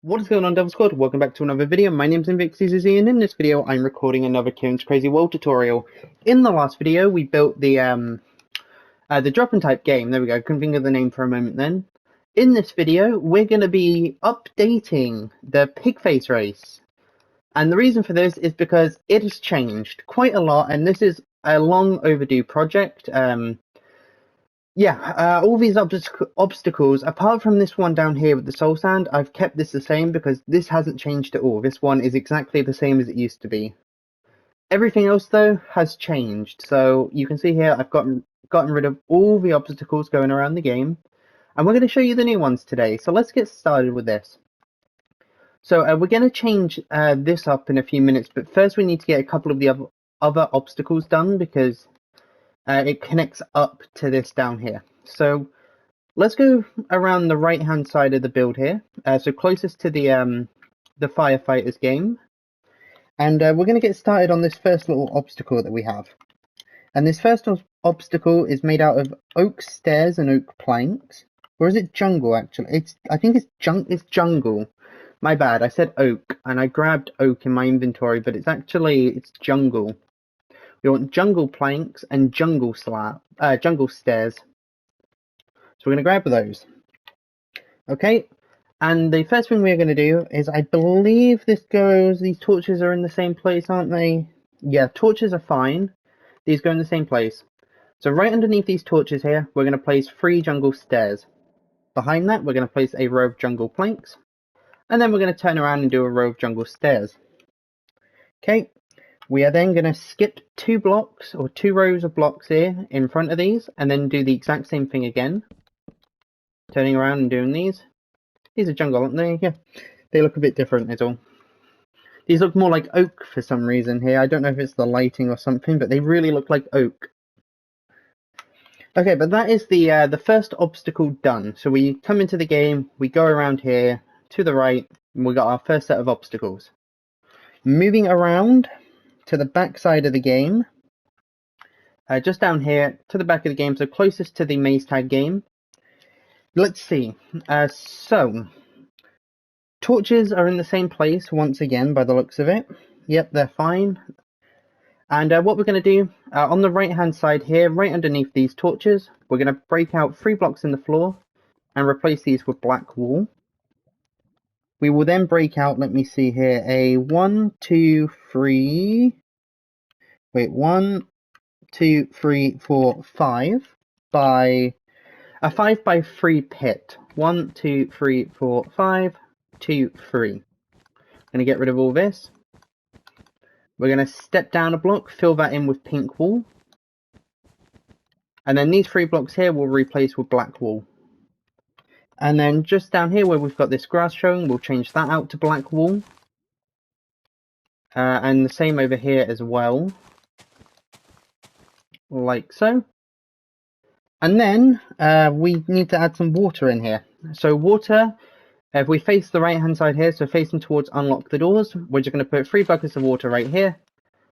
What is going on, Devil Squad? Welcome back to another video. My name's Invixizzy, and in this video I'm recording another Ciaran's Crazy World tutorial. In the last video we built the drop and type game. There we go, couldn't think of the name for a moment then. In this video we're going to be updating the pig face race. And the reason for this is because it has changed quite a lot, and this is a long overdue project. All these obstacles, apart from this one down here with the soul sand, I've kept this the same because this hasn't changed at all. This one is exactly the same as it used to be. Everything else, though, has changed. So you can see here I've gotten rid of all the obstacles going around the game. And we're going to show you the new ones today. So let's get started with this. So we're going to change this up in a few minutes. But first we need to get a couple of the other obstacles done because it connects up to this down here. So let's go around the right hand side of the build here, so closest to the firefighters game, and we're going to get started on this first little obstacle that we have. And this first obstacle is made out of oak stairs and oak planks, or is it jungle actually? I think it's jungle. My bad, I said oak and I grabbed oak in my inventory, but it's jungle. We want jungle planks and jungle stairs. So we're going to grab those. Okay, and the first thing we're going to do is, I believe these torches are in the same place, aren't they? Yeah, torches are fine. These go in the same place. So right underneath these torches here, we're going to place 3 jungle stairs. Behind that, we're going to place a row of jungle planks. And then we're going to turn around and do a row of jungle stairs. Okay. We are then going to skip 2 blocks or 2 rows of blocks here in front of these, and then do the exact same thing again. Turning around and doing these. These are jungle, aren't they? Yeah. They look a bit different is all. These look more like oak for some reason here. I don't know if it's the lighting or something, but they really look like oak. Okay, but that is the first obstacle done. So we come into the game, we go around here to the right, and we got our first set of obstacles. Moving around to the back side of the game, just down here to the back of the game, so closest to the maze tag game. Let's see. So torches are in the same place once again by the looks of it. Yep, they're fine. And what we're going to do on the right hand side here, right underneath these torches, we're going to break out 3 blocks in the floor and replace these with black wool. We will then break out, let me see here, a 1, 2, 3, 4, 5 by a 5 by 3 pit. 1, 2, 3, 4, 5, 2, 3. I'm going to get rid of all this. We're going to step down a block, fill that in with pink wool. And then these 3 blocks here we'll replace with black wool. And then just down here where we've got this grass showing, we'll change that out to black wool. And the same over here as well. Like so. And then we need to add some water in here. So water, if we face the right hand side here, so facing towards unlock the doors, we're just going to put 3 buckets of water right here.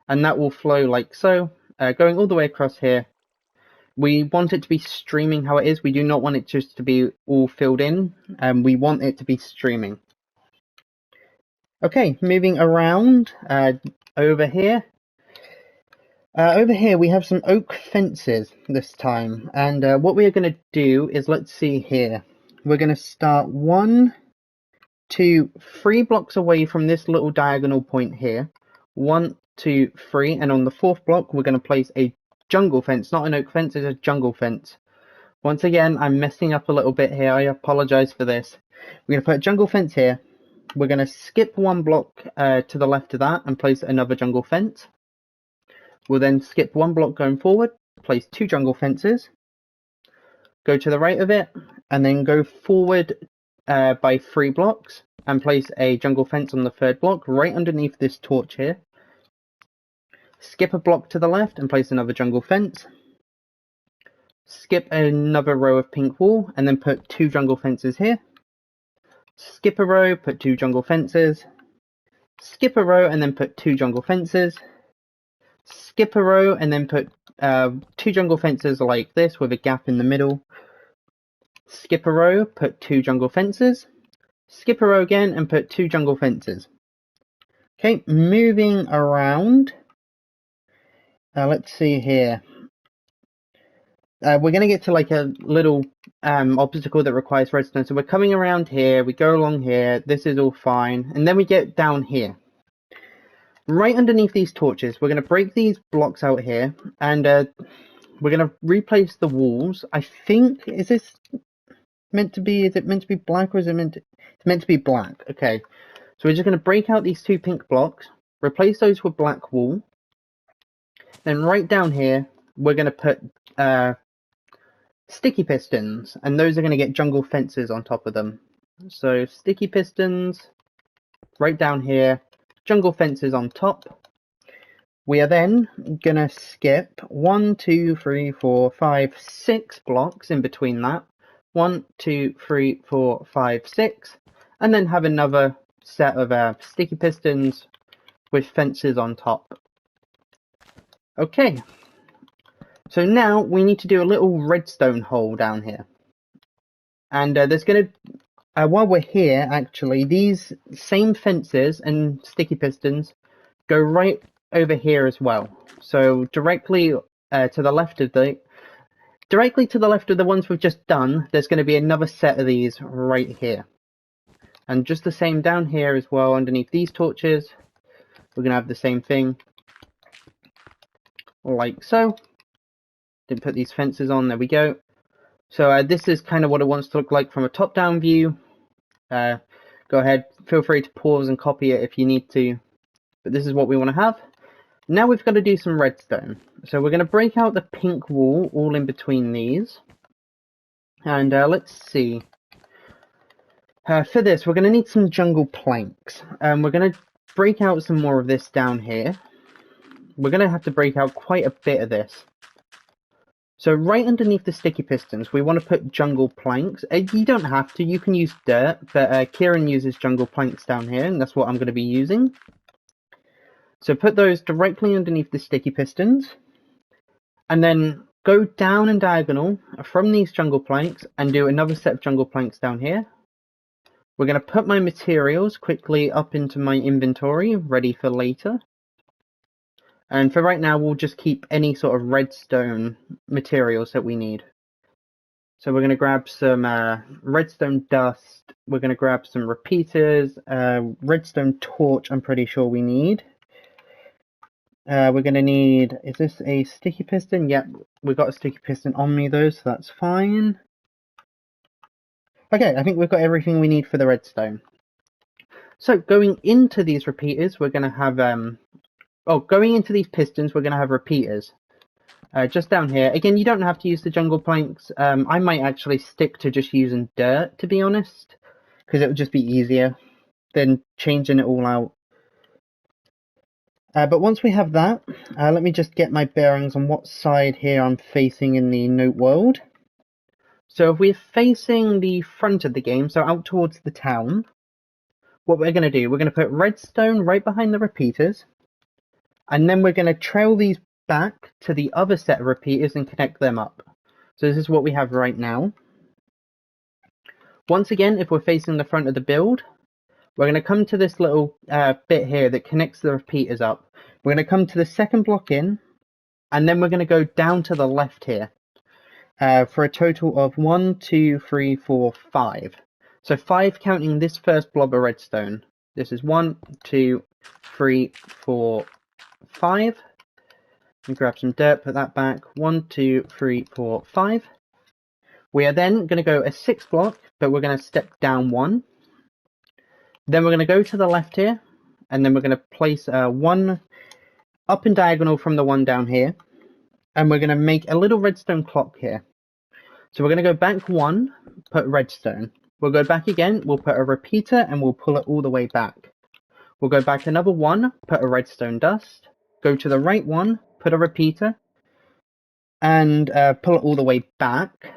And that will flow like so, going all the way across here. We want it to be streaming how it is. We do not want it just to be all filled in. We want it to be streaming. Okay, moving around over here. Over here we have some oak fences this time. And what we are going to do is, let's see here. We're going to start 1, 2, 3 blocks away from this little diagonal point here. 1, 2, 3. And on the 4th block we're going to place a jungle fence, not an oak fence, it's a jungle fence. Once again, I'm messing up a little bit here, I apologize for this. We're going to put a jungle fence here. We're going to skip 1 block to the left of that and place another jungle fence. We'll then skip 1 block going forward, place 2 jungle fences, go to the right of it, and then go forward by 3 blocks and place a jungle fence on the 3rd block right underneath this torch here. Skip a block to the left and place another jungle fence. Skip another row of pink wool and then put 2 jungle fences here. Skip a row, put 2 jungle fences. Skip a row and then put 2 jungle fences. Skip a row and then put 2 jungle fences like this with a gap in the middle. Skip a row, put 2 jungle fences. skip a row again and put 2 jungle fences. Okay, moving around. Let's see here. We're going to get to like a little obstacle that requires redstone. So we're coming around here, we go along here, this is all fine. And then we get down here. Right underneath these torches, we're going to break these blocks out here. And we're going to replace the walls. I think, is it meant to be black, or is it it's meant to be black. Okay. So we're just going to break out these 2 pink blocks, replace those with black wool. Then right down here, we're going to put sticky pistons, and those are going to get jungle fences on top of them. So sticky pistons right down here, jungle fences on top. We are then going to skip 1, 2, 3, 4, 5, 6 blocks in between that. 1, 2, 3, 4, 5, 6, and then have another set of sticky pistons with fences on top. Okay, so now we need to do a little redstone hole down here. And there's going to, while we're here actually, these same fences and sticky pistons go right over here as well. So directly to the left of the ones we've just done, there's going to be another set of these right here. And just the same down here as well, underneath these torches, we're going to have the same thing. Like so. Didn't put these fences on, there we go. So this is kind of what it wants to look like from a top-down view. Go ahead, feel free to pause and copy it if you need to. But this is what we want to have. Now we've got to do some redstone. So we're going to break out the pink wool all in between these. And let's see. For this, we're going to need some jungle planks. We're going to break out some more of this down here. We're going to have to break out quite a bit of this. So right underneath the sticky pistons, we want to put jungle planks. You don't have to, you can use dirt, but Ciaran uses jungle planks down here, and that's what I'm going to be using. So put those directly underneath the sticky pistons, and then go down and diagonal from these jungle planks and do another set of jungle planks down here. We're going to put my materials quickly up into my inventory, ready for later. And for right now, we'll just keep any sort of redstone materials that we need. So we're going to grab some redstone dust. We're going to grab some repeaters, redstone torch I'm pretty sure we need. We're going to need, is this a sticky piston? Yep, we've got a sticky piston on me though, so that's fine. Okay, I think we've got everything we need for the redstone. So going into these repeaters, we're going to have, going into these pistons, we're going to have repeaters. Just down here. Again, you don't have to use the jungle planks. I might actually stick to just using dirt, to be honest, because it would just be easier than changing it all out. But once we have that, let me just get my bearings on what side here I'm facing in the note world. So if we're facing the front of the game, so out towards the town, what we're going to do, we're going to put redstone right behind the repeaters, and then we're going to trail these back to the other set of repeaters and connect them up. So this is what we have right now. Once again, if we're facing the front of the build, we're going to come to this little bit here that connects the repeaters up. We're going to come to the second block in, and then we're going to go down to the left here for a total of 1, 2, 3, 4, 5. So 5 counting this first blob of redstone. This is 1, 2, 3, 4, 5. And grab some dirt, put that back. 1, 2, 3, 4, 5. We are then going to go a 6 block, but we're going to step down 1. Then we're going to go to the left here, and then we're going to place 1 up and diagonal from the 1 down here. And we're going to make a little redstone clock here. So we're going to go back 1, put redstone. We'll go back again, we'll put a repeater, and we'll pull it all the way back. We'll go back another 1, put a redstone dust. Go to the right 1, put a repeater, and pull it all the way back.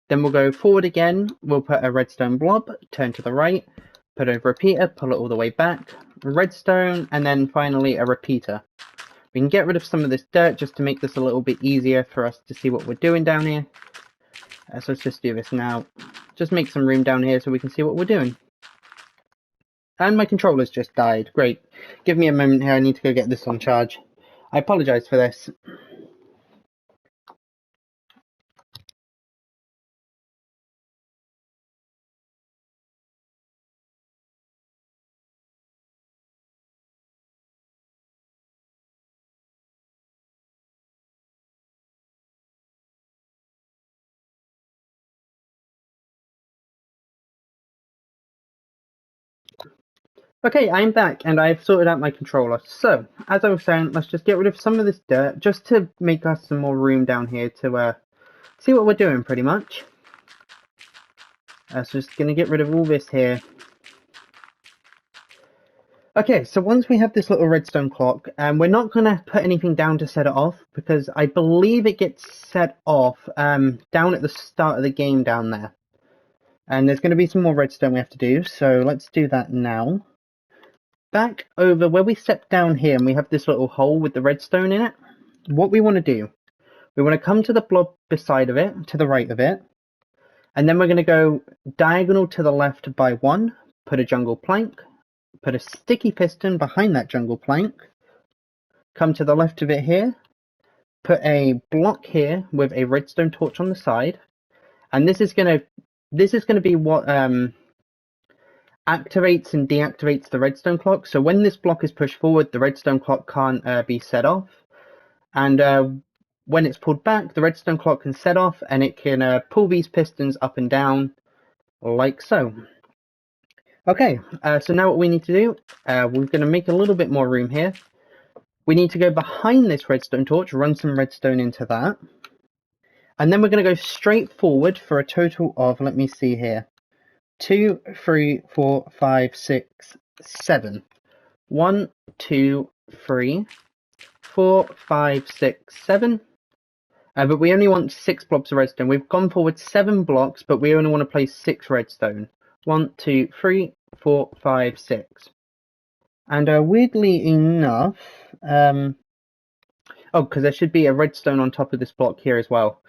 Then we'll go forward again, we'll put a redstone blob, turn to the right, put a repeater, pull it all the way back, redstone, and then finally a repeater. We can get rid of some of this dirt just to make this a little bit easier for us to see what we're doing down here. So let's just do this now. Just make some room down here so we can see what we're doing. And my controller's just died. Great. Give me a moment here, I need to go get this on charge. I apologise for this. Okay, I'm back, and I've sorted out my controller. So, as I was saying, let's just get rid of some of this dirt, just to make us some more room down here to see what we're doing, pretty much. So just going to get rid of all this here. Okay, so once we have this little redstone clock, we're not going to put anything down to set it off, because I believe it gets set off down at the start of the game down there. And there's going to be some more redstone we have to do, so let's do that now. Back over where we step down here and we have this little hole with the redstone in it. What we want to do, we want to come to the blob beside of it, to the right of it, and then we're going to go diagonal to the left by 1, put a jungle plank, put a sticky piston behind that jungle plank, come to the left of it here, put a block here with a redstone torch on the side, and this is going to be what activates and deactivates the redstone clock. So when this block is pushed forward, the redstone clock can't be set off, and when it's pulled back, the redstone clock can set off, and it can pull these pistons up and down like so. Okay, so now what we need to do, we're going to make a little bit more room here. We need to go behind this redstone torch, run some redstone into that, and then we're going to go straight forward for a total of, let me see here, 2, 3, 4, 5, 6, 7. 1, 2, 3, 4, 5, 6, 7. But we only want 6 blobs of redstone. We've gone forward 7 blocks, but we only want to place 6 redstone. 1, 2, 3, 4, 5, 6. And weirdly enough, oh, because there should be a redstone on top of this block here as well.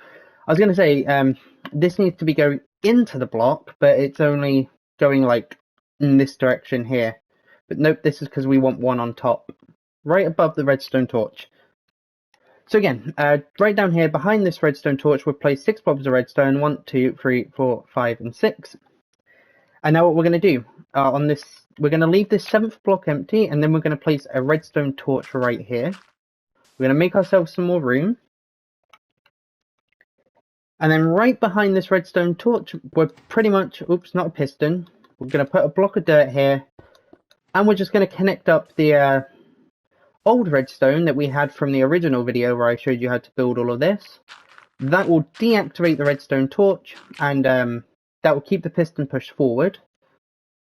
I was going to say, this needs to be going into the block, but it's only going like in this direction here. But nope, this is because we want one on top, right above the redstone torch. So again, right down here behind this redstone torch, we'll place 6 blobs of redstone. 1, 2, 3, 4, 5, and 6. And now what we're going to do on this, we're going to leave this 7th block empty, and then we're going to place a redstone torch right here. We're going to make ourselves some more room. And then right behind this redstone torch, we're pretty much, oops, not a piston. We're going to put a block of dirt here, and we're just going to connect up the old redstone that we had from the original video where I showed you how to build all of this. That will deactivate the redstone torch, and that will keep the piston pushed forward.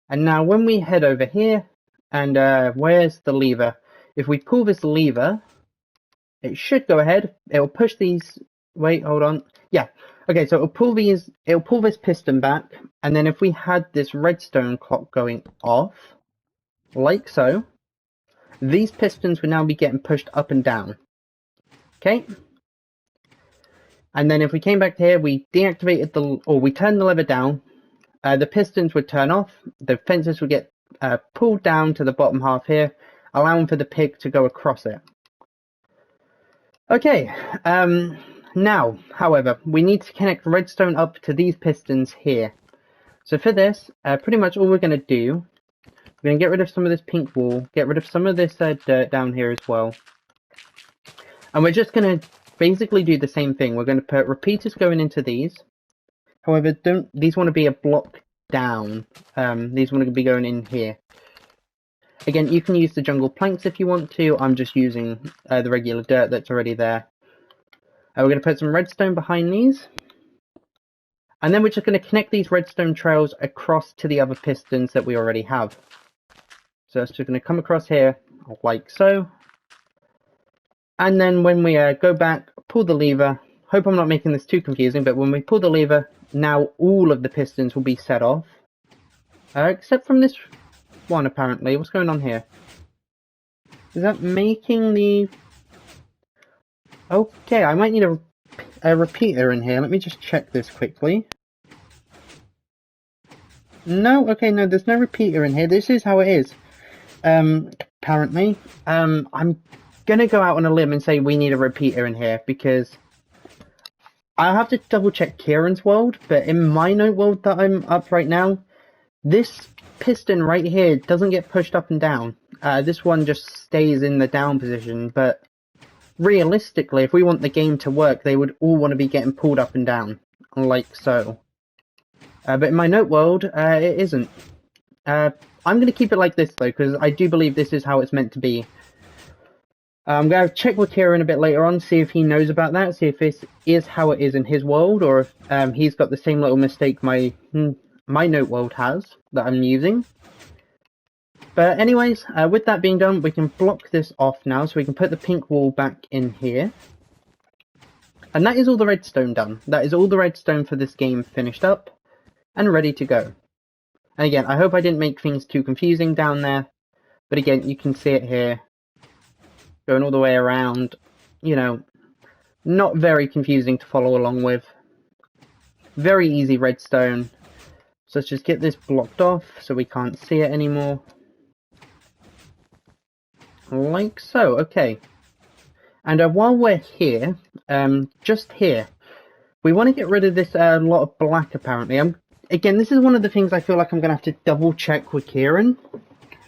And now when we head over here, and where's the lever? If we pull this lever, it should go ahead. It will push these, wait, hold on. Yeah, okay, so it'll pull this piston back, and then if we had this redstone clock going off, like so, these pistons would now be getting pushed up and down. Okay? And then if we came back here, we deactivated we turned the lever down, the pistons would turn off, the fences would get pulled down to the bottom half here, allowing for the pig to go across it. Okay, now, however, we need to connect redstone up to these pistons here. So for this, pretty much all we're going to do, we're going to get rid of some of this pink wool, get rid of some of this dirt down here as well. And we're just going to basically do the same thing. We're going to put repeaters going into these. However, these want to be a block down. These want to be going in here. Again, you can use the jungle planks if you want to. I'm just using the regular dirt that's already there. We're going to put some redstone behind these. And then we're just going to connect these redstone trails across to the other pistons that we already have. So it's just going to come across here like so. And then when we go back, pull the lever. Hope I'm not making this too confusing, but when we pull the lever, now all of the pistons will be set off. Except from this one, apparently. What's going on here? Is that making the... Okay, I might need a repeater in here. Let me just check this quickly. No, okay, no, there's no repeater in here. This is how it is. Apparently. I'm gonna go out on a limb and say we need a repeater in here because I'll have to double check Ciaran's world, but in my note world that I'm up right now, this piston right here doesn't get pushed up and down. This one just stays in the down position, but realistically, if we want the game to work, they would all want to be getting pulled up and down, like so. But in my note world, it isn't. I'm going to keep it like this, though, because I do believe this is how it's meant to be. I'm going to check with Ciaran a bit later on, see if he knows about that, see if this is how it is in his world, or if he's got the same little mistake my note world has, that I'm using. But anyways, with that being done, we can block this off now, so we can put the pink wall back in here. And that is all the redstone done. That is all the redstone for this game finished up and ready to go. And again, I hope I didn't make things too confusing down there, but again, you can see it here, going all the way around, you know, not very confusing to follow along with. Very easy redstone. So let's just get this blocked off so we can't see it anymore. Like so, okay. And while we're here, just here, we want to get rid of this lot of black apparently. Again, this is one of the things I feel like I'm going to have to double check with Ciaran.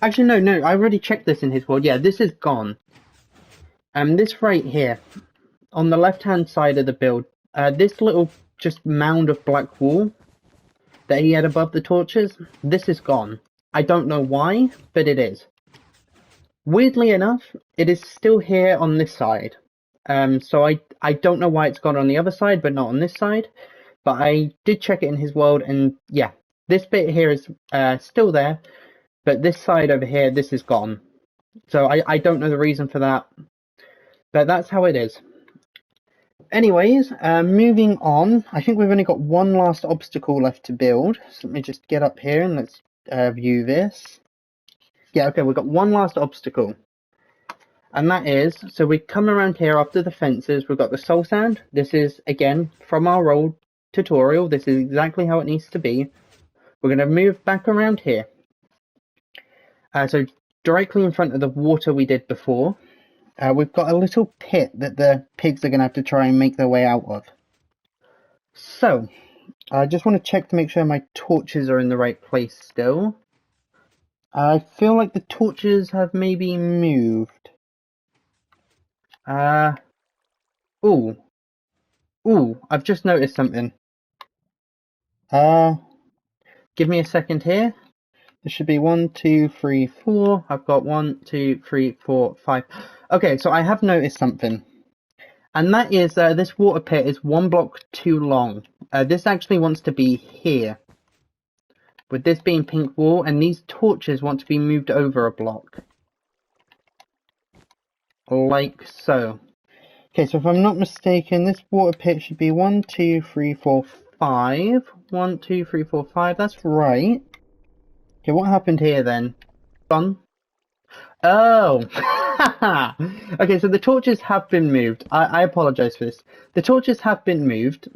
Actually, no, I already checked this in his world. Yeah, this is gone. This right here, on the left-hand side of the build, this little just mound of black wool that he had above the torches, this is gone. I don't know why, but it is. Weirdly enough, it is still here on this side. So I don't know why it's gone on the other side, but not on this side. But I did check it in his world, and yeah, this bit here is still there, but this side over here, this is gone. So I don't know the reason for that, but that's how it is. Anyways, moving on, I think we've only got one last obstacle left to build. So let me just get up here and let's view this. Yeah, okay, we've got one last obstacle. And that is, so we come around here after the fences, we've got the soul sand. This is, again, from our old tutorial. This is exactly how it needs to be. We're going to move back around here. So directly in front of the water we did before, we've got a little pit that the pigs are going to have to try and make their way out of. So, I just want to check to make sure my torches are in the right place still. I feel like the torches have maybe moved. Ooh, I've just noticed something. Give me a second here. There should be 1, 2, 3, 4. I've got 1, 2, 3, 4, 5. Okay, so I have noticed something. And that is this water pit is 1 block too long. This actually wants to be here. With this being pink wall, and these torches want to be moved over a block. Like so. Okay, so if I'm not mistaken, this water pit should be 1, 2, 3, 4, 5. 1, 2, 3, 4, 5. That's right. Okay, what happened here then? Done. Oh! Okay, so the torches have been moved. I apologise for this. The torches have been moved,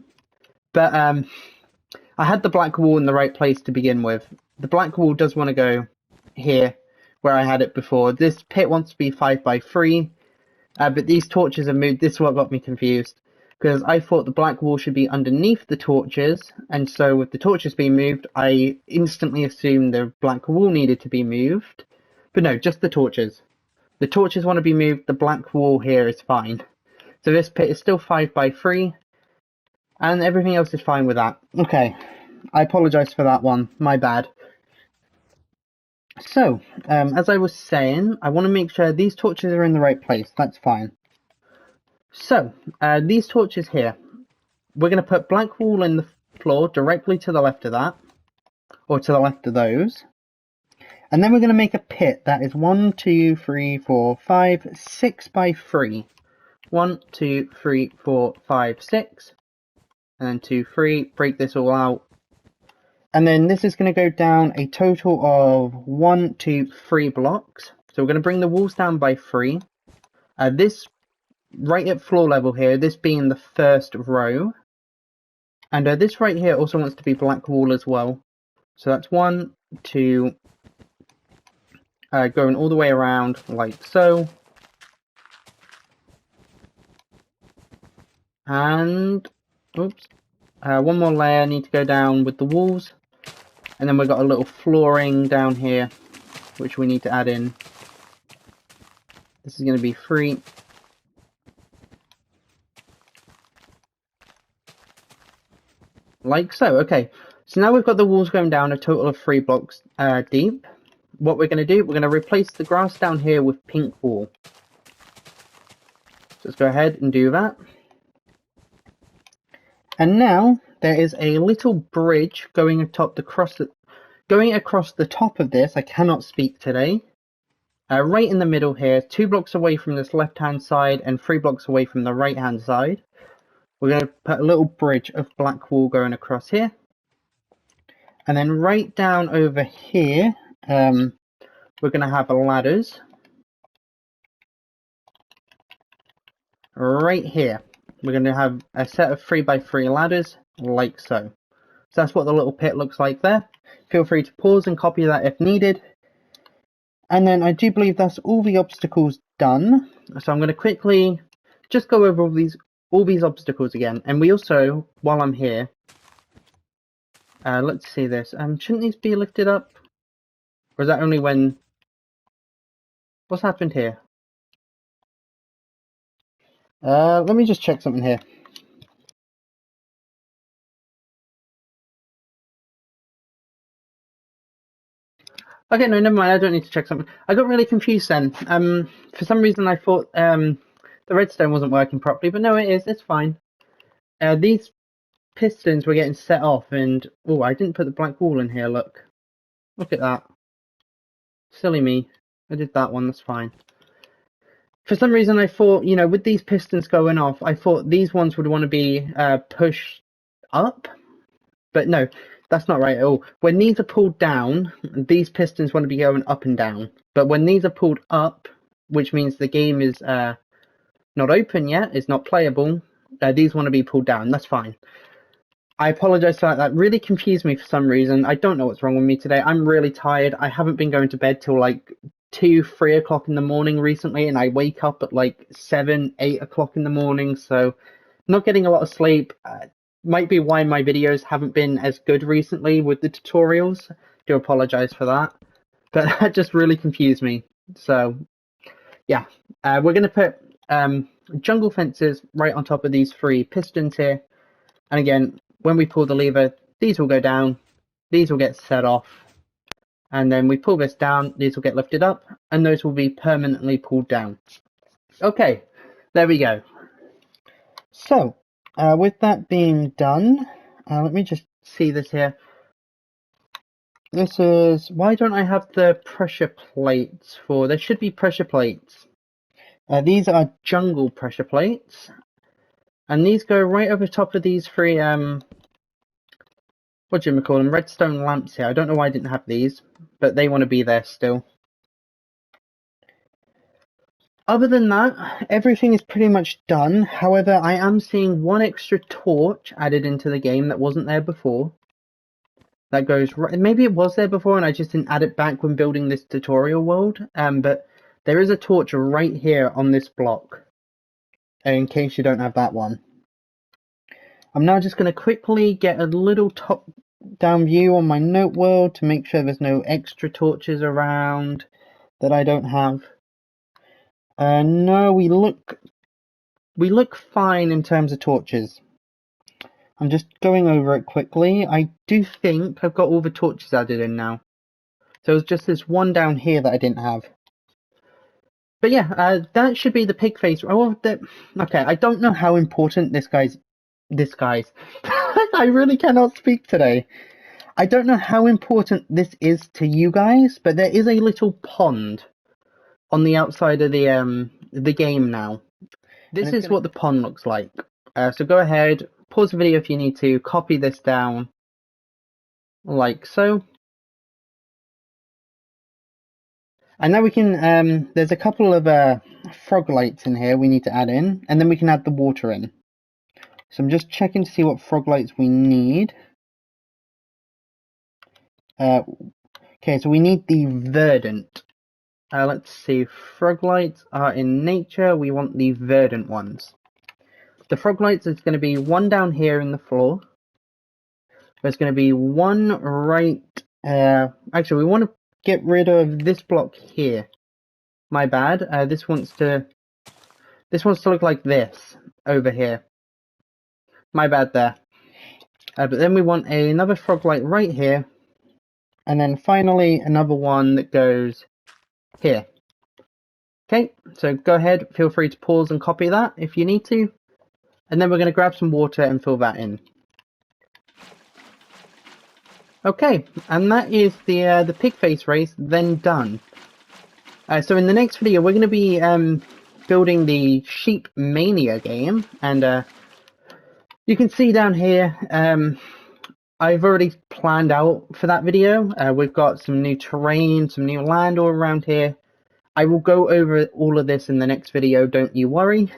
but I had the black wall in the right place to begin with. The black wall does want to go here, where I had it before. This pit wants to be 5 by 3, but these torches are moved. This is what got me confused, because I thought the black wall should be underneath the torches, and so with the torches being moved, I instantly assumed the black wall needed to be moved. But no, just the torches. The torches want to be moved, the black wall here is fine. So this pit is still 5 by 3, and everything else is fine with that. Okay, I apologise for that one, my bad. So, as I was saying, I want to make sure these torches are in the right place, that's fine. So, these torches here, we're going to put black wool in the floor directly to the left of that, or to the left of those. And then we're going to make a pit that is 1, 2, 3, 4, 5, 6 by 3. 1, 2, 3, 4, 5, 6. And then 2, 3. Break this all out. And then this is going to go down a total of 1, 2, 3 blocks. So we're going to bring the walls down by 3. This right at floor level here, this being the first row. And this right here also wants to be black wall as well. So that's 1, 2, going all the way around like so. And, oops, one more layer need to go down with the walls. And then we've got a little flooring down here, which we need to add in. This is going to be 3. Like so. Okay, so now we've got the walls going down a total of 3 blocks deep. What we're going to do, we're going to replace the grass down here with pink wool. So let's go ahead and do that. And now there is a little bridge going across the top of this. I cannot speak today. Right in the middle here, 2 blocks away from this left-hand side and 3 blocks away from the right-hand side. We're going to put a little bridge of black wool going across here. And then right down over here, we're going to have ladders. Right here, we're going to have a set of 3x3 ladders, like so. So that's what the little pit looks like there. Feel free to pause and copy that if needed. And then I do believe that's all the obstacles done. So I'm going to quickly just go over all these obstacles again. And we also, while I'm here, let's see this. Shouldn't these be lifted up? Or is that only when... What's happened here? Let me just check something here. Okay, no, never mind. I don't need to check something. I got really confused then. For some reason I thought the redstone wasn't working properly, but no, it is. It's fine. These pistons were getting set off, and oh, I didn't put the black wool in here. Look at that. Silly me. I did that one. That's fine. For some reason I thought, you know, with these pistons going off, I thought these ones would want to be pushed up, but no. That's not right at all. When these are pulled down, these pistons want to be going up and down. But when these are pulled up, which means the game is not open yet, it's not playable, these want to be pulled down. That's fine. I apologize for that. That really confused me for some reason. I don't know what's wrong with me today. I'm really tired. I haven't been going to bed till like 2, 3 o'clock in the morning recently, and I wake up at like 7, 8 o'clock in the morning, so not getting a lot of sleep. Might be why my videos haven't been as good recently with the tutorials. Do apologize for that. But that just really confused me. So, yeah. We're going to put jungle fences right on top of these 3 pistons here. And again, when we pull the lever, these will go down. These will get set off. And then we pull this down, these will get lifted up. And those will be permanently pulled down. Okay, there we go. So, with that being done, let me just see this here. This is, why don't I have the pressure plates for, there should be pressure plates. These are jungle pressure plates. And these go right over top of these 3, what do you call them, redstone lamps here. I don't know why I didn't have these, but they want to be there still. Other than that, everything is pretty much done. However, I am seeing 1 extra torch added into the game that wasn't there before. That goes right. Maybe it was there before and I just didn't add it back when building this tutorial world. But there is a torch right here on this block, in case you don't have that one. I'm now just going to quickly get a little top-down view on my note world to make sure there's no extra torches around that I don't have. No, we look fine in terms of torches. I'm just going over it quickly. I do think I've got all the torches added in now. So it's just this one down here that I didn't have. But yeah, that should be the pig face. Oh, okay, I don't know how important this guy's. I really cannot speak today. I don't know how important this is to you guys, but there is a little pond on the outside of the game now. This is what the pond looks like. So go ahead, pause the video if you need to, copy this down, like so. And now we can, there's a couple of frog lights in here we need to add in, and then we can add the water in. So I'm just checking to see what frog lights we need. Okay, so we need the verdant. Let's see, frog lights are in nature, we want the verdant ones. The frog lights is going to be one down here in the floor. There's going to be one right, actually we want to get rid of this block here. My bad, this wants to look like this over here. My bad there. But then we want another frog light right here. And then finally another one that goes here. Okay, so go ahead, feel free to pause and copy that if you need to. And then we're going to grab some water and fill that in. Okay, and that is the pig face race then done. So in the next video we're going to be building the Sheep Mania game, and you can see down here I've already planned out for that video. We've got some new terrain, some new land all around here. I will go over all of this in the next video, don't you worry.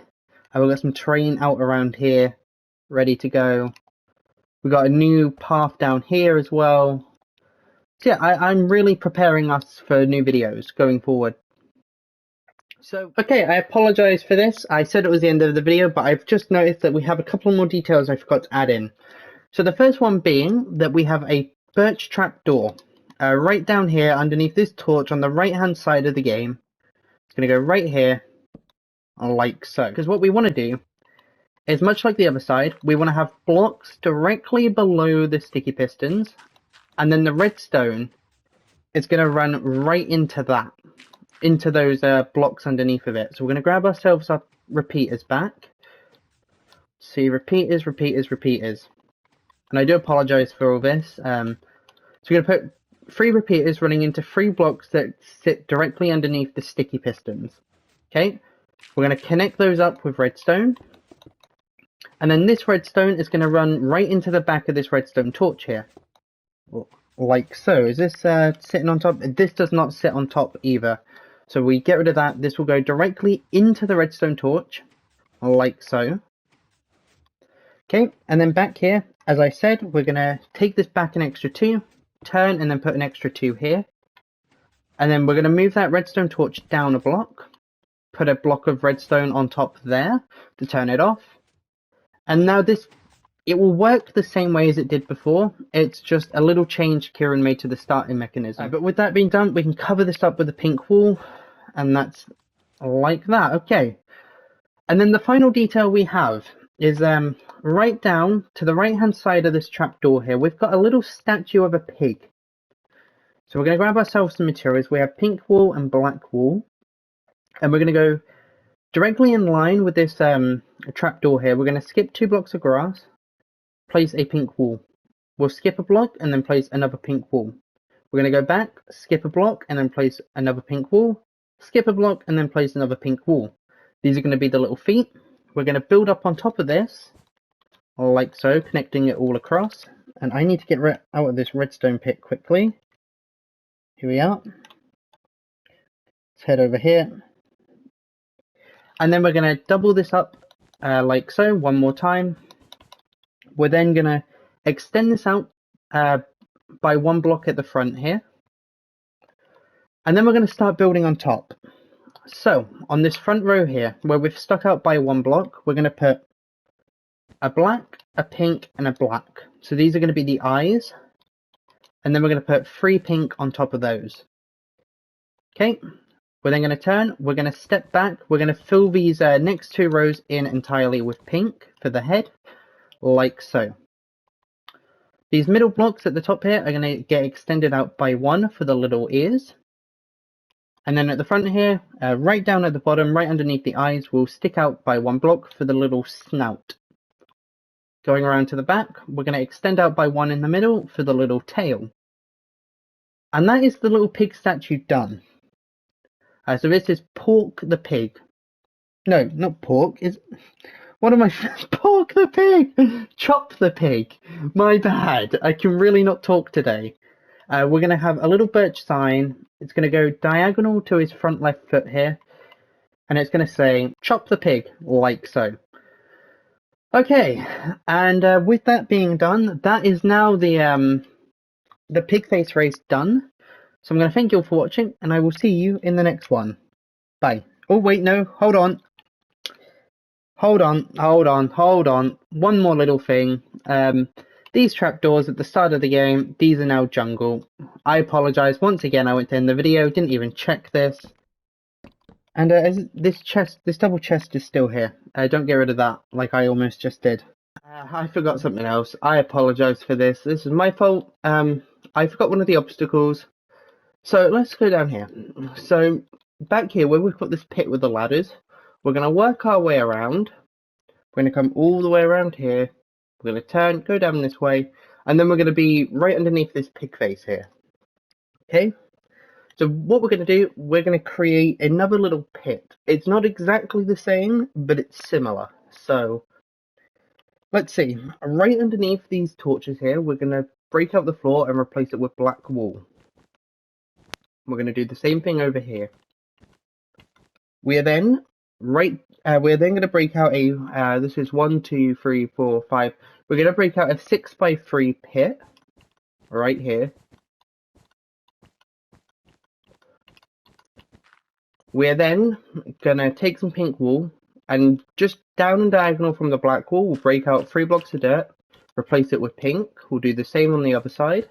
I will get some terrain out around here, ready to go. We've got a new path down here as well. So yeah, I'm really preparing us for new videos going forward. So, okay, I apologise for this. I said it was the end of the video, but I've just noticed that we have a couple more details I forgot to add in. So the first one being that we have a birch trap door. Right down here underneath this torch on the right hand side of the game. It's going to go right here, like so. Because what we want to do is, much like the other side, we want to have blocks directly below the sticky pistons. And then the redstone is going to run right into that. Into those blocks underneath of it. So we're going to grab ourselves our repeaters back. See, repeaters. And I do apologise for all this. So we're going to put 3 repeaters running into 3 blocks that sit directly underneath the sticky pistons. Okay, we're going to connect those up with redstone. And then this redstone is going to run right into the back of this redstone torch here. Like so. Is this sitting on top? This does not sit on top either. So we get rid of that. This will go directly into the redstone torch, like so. Okay, and then back here, as I said, we're going to take this back an extra 2, turn, and then put an extra 2 here. And then we're going to move that redstone torch down a block, put a block of redstone on top there to turn it off. And now this, it will work the same way as it did before. It's just a little change Ciaran made to the starting mechanism. But with that being done, we can cover this up with a pink wool, and that's like that. Okay. And then the final detail we have is right down to the right hand side of this trapdoor here, we've got a little statue of a pig. So we're going to grab ourselves some materials. We have pink wool and black wool, and we're going to go directly in line with this trapdoor here. We're going to skip 2 blocks of grass, place a pink wool. We'll skip a block and then place another pink wool. We're going to go back, skip a block and then place another pink wool, skip a block and then place another pink wool. These are going to be the little feet. We're going to build up on top of this, like so, connecting it all across. And I need to get out of this redstone pit quickly. Here we are. Let's head over here. And then we're going to double this up like so, one more time. We're then going to extend this out by 1 block at the front here. And then we're going to start building on top. So, on this front row here, where we've stuck out by 1 block, we're going to put a black, a pink, and a black. So these are going to be the eyes. And then we're going to put 3 pink on top of those. Okay, we're then going to turn, we're going to step back, we're going to fill these next 2 rows in entirely with pink for the head, like so. These middle blocks at the top here are going to get extended out by 1 for the little ears. And then at the front here, right down at the bottom, right underneath the eyes, will stick out by 1 block for the little snout. Going around to the back, we're going to extend out by 1 in the middle for the little tail. And that is the little pig statue done. So this is Pork the pig. No, not pork. What am I? Pork the pig! Chop the pig! My bad. I can really not talk today. We're going to have a little birch sign. It's going to go diagonal to his front left foot here. And it's going to say, chop the pig, like so. Okay, and with that being done, that is now the the pig face race done. So I'm going to thank you all for watching, and I will see you in the next one. Bye. Oh, wait, no, hold on. Hold on. One more little thing. These trapdoors at the start of the game, these are now jungle. I apologize. Once again, I went to end the video, didn't even check this. And this double chest is still here. Don't get rid of that, like I almost just did. I forgot something else. I apologize for this. This is my fault. I forgot one of the obstacles. So let's go down here. So back here, where we've got this pit with the ladders, we're going to work our way around. We're going to come all the way around here. We're going to turn, go down this way, and then we're going to be right underneath this pig face here. Okay? So what we're going to do, we're going to create another little pit. It's not exactly the same, but it's similar. So let's see. Right underneath these torches here, we're going to break out the floor and replace it with black wool. We're going to do the same thing over here. We're then going to break out a this is 1, 2, 3, 4, 5. We're going to break out a 6x3 pit right here. We're then going to take some pink wool and just down and diagonal from the black wool, we'll break out 3 blocks of dirt, replace it with pink. We'll do the same on the other side,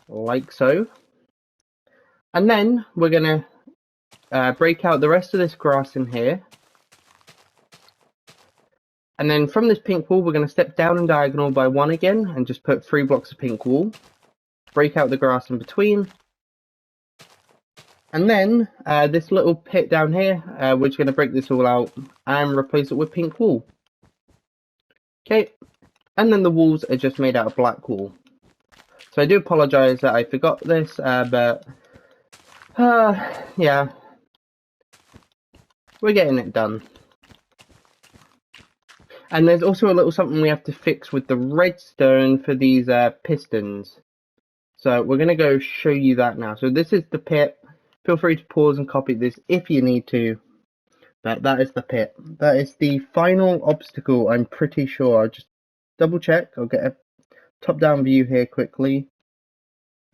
like so. And then we're going to break out the rest of this grass in here. And then from this pink wool, we're going to step down and diagonal by 1 again and just put 3 blocks of pink wool. Break out the grass in between. And then this little pit down here, we're just going to break this all out and replace it with pink wool. Okay, and then the walls are just made out of black wool. So I do apologise that I forgot this, but yeah, we're getting it done. And there's also a little something we have to fix with the redstone for these pistons. So we're going to go show you that now. So this is the pit. Feel free to pause and copy this if you need to. But that is the pit. That is the final obstacle, I'm pretty sure. I'll just double check. I'll get a top-down view here quickly.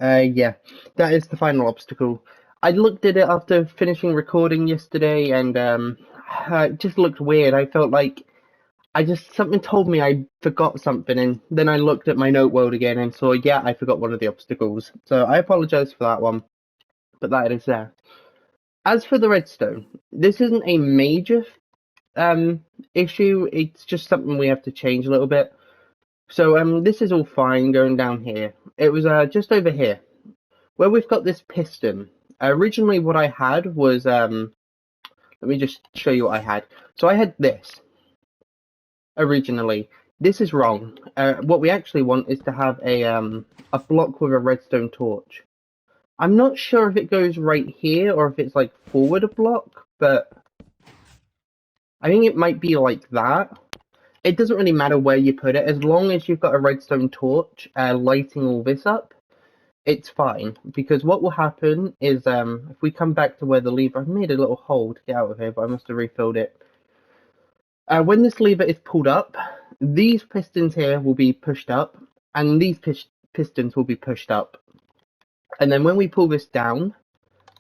Yeah, that is the final obstacle. I looked at it after finishing recording yesterday, and it just looked weird. I felt like something told me I forgot something, and then I looked at my note world again and saw, yeah, I forgot one of the obstacles. So I apologize for that one, but that is there. As for the redstone, this isn't a major issue. It's just something we have to change a little bit. So this is all fine going down here. It was just over here where we've got this piston. Originally what I had was let me just show you what I had. So I had this originally. This is wrong. What we actually want is to have a block with a redstone torch. I'm not sure if it goes right here or if it's like forward a block, but I think it might be like that. It doesn't really matter where you put it, as long as you've got a redstone torch lighting all this up, it's fine. Because what will happen is, if we come back to where the lever, I've made a little hole to get out of here, but I must have refilled it. When this lever is pulled up, these pistons here will be pushed up, and these pistons will be pushed up. And then when we pull this down,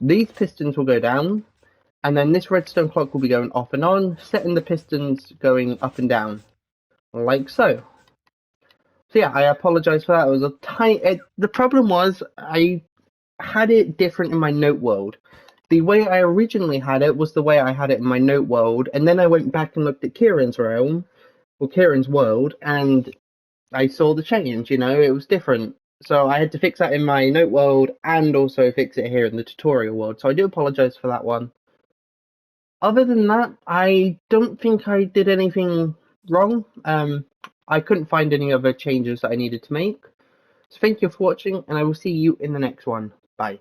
these pistons will go down, and then this redstone clock will be going off and on, setting the pistons going up and down, like so. So yeah, I apologise for that. It was a tiny. The problem was I had it different in my note world. The way I originally had it was the way I had it in my note world, and then I went back and looked at Ciaran's realm, or Ciaran's world, and I saw the change. You know, it was different. So I had to fix that in my note world and also fix it here in the tutorial world. So I do apologise for that one. Other than that, I don't think I did anything wrong. I couldn't find any other changes that I needed to make. So thank you for watching, and I will see you in the next one. Bye.